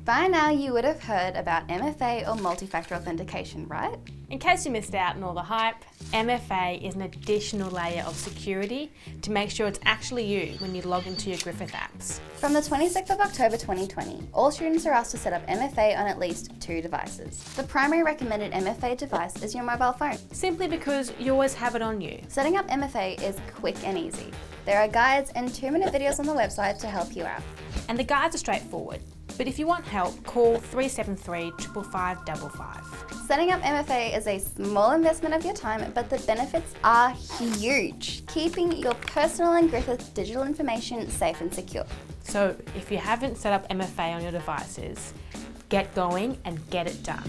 By now you would have heard about MFA or multi-factor authentication, right? In case you missed out on all the hype, MFA is an additional layer of security to make sure it's actually you when you log into your Griffith apps. From the 26th of October 2020, all students are asked to set up MFA on at least 2 devices. The primary recommended MFA device is your mobile phone. Simply because you always have it on you. Setting up MFA is quick and easy. There are guides and 2-minute videos on the website to help you out. And the guides are straightforward. But if you want help, call 373 555 55. Setting up MFA is a small investment of your time, but the benefits are huge, keeping your personal and Griffith digital information safe and secure. So if you haven't set up MFA on your devices, get going and get it done.